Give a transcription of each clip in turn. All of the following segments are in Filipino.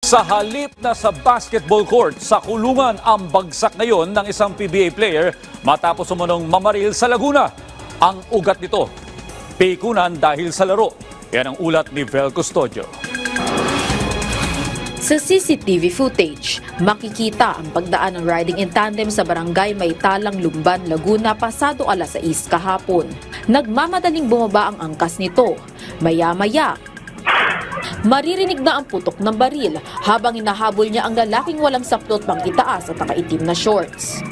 Sa halip na sa basketball court, sa kulungan ang bagsak ngayon ng isang PBA player matapos umunong mamaril sa Laguna. Ang ugat nito, pikunan dahil sa laro. Yan ang ulat ni Vel Custodio. Sa CCTV footage, makikita ang pagdaan ng riding in tandem sa barangay Maytalang, Lumban, Laguna pasado alas 6 kahapon. Nagmamadaling bumaba ang angkas nito. Maya-maya, maririnig na ang putok ng baril habang hinahabol niya ang lalaking walang saplot pang itaas at nakaitim na shorts.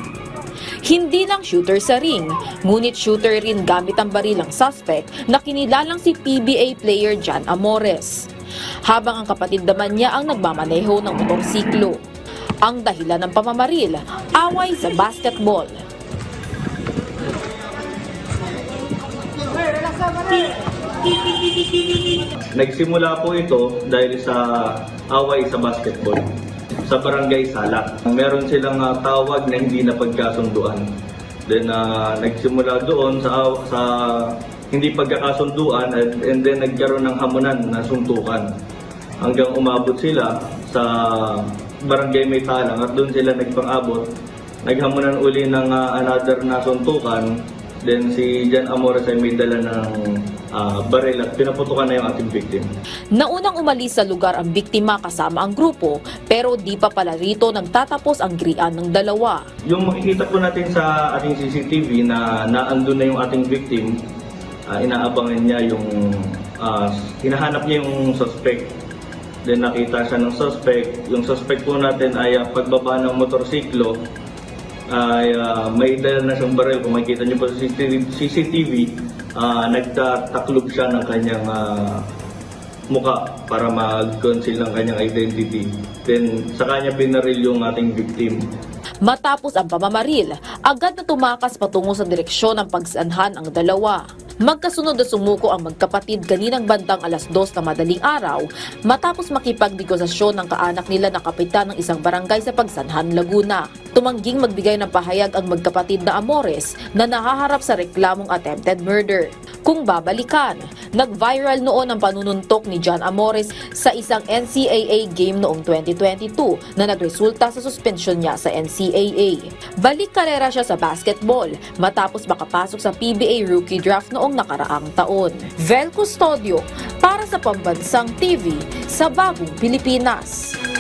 Hindi lang shooter sa ring, ngunit shooter rin gamit ang baril ang suspect na kinilalang si PBA player Jan Amores. Habang ang kapatid naman niya ang nagmamaneho ng motorsiklo. Ang dahilan ng pamamaril, away sa basketball. Nagsimula po ito dahil sa away sa basketball sa Barangay Salak. Meron silang tawag na hindi napagkasunduan. Then nagsimula doon sa hindi pagkakasunduan and then nagkaroon ng hamunan na suntukan. Hanggang umabot sila sa Barangay Maytalang at doon sila nagpang-abot. Naghamunan uli ng another na suntukan. Then si Jan Amores ay may dala ng baril at pinaputukan na yung ating victim. Naunang umalis sa lugar ang biktima kasama ang grupo, pero di pa pala rito nagtatapos ang grian ng dalawa. Yung makikita po natin sa ating CCTV na naandun na yung ating victim, inaabangan niya yung, hinahanap niya yung suspect. Then nakita siya ng suspect. Yung suspect po natin ay pagbaba ng motorsiklo, ay may dala na siyang baril. Kung makikita niyo po sa CCTV, nagtataklob siya ng kanyang muka para mag-conceal ng kanyang identity. Then sa kanya binaril yung ating victim. Matapos ang pamamaril, agad na tumakas patungo sa direksyon ng pagsanhan ang dalawa. Magkasunod na sumuko ang magkapatid kaninang bandang alas 2 na madaling araw matapos makipagdegosasyon ng kaanak nila na kapitan ng isang barangay sa Pagsanhan, Laguna. Tumangging magbigay ng pahayag ang magkapatid na Amores na nahaharap sa reklamong attempted murder. Kung babalikan, nag-viral noon ang panununtok ni Jan Amores sa isang NCAA game noong 2022 na nagresulta sa suspensyon niya sa NCAA. Balik karera siya sa basketball matapos makapasok sa PBA rookie draft noong nakaraang taon. Vel Custodio para sa Pambansang TV sa Bagong Pilipinas.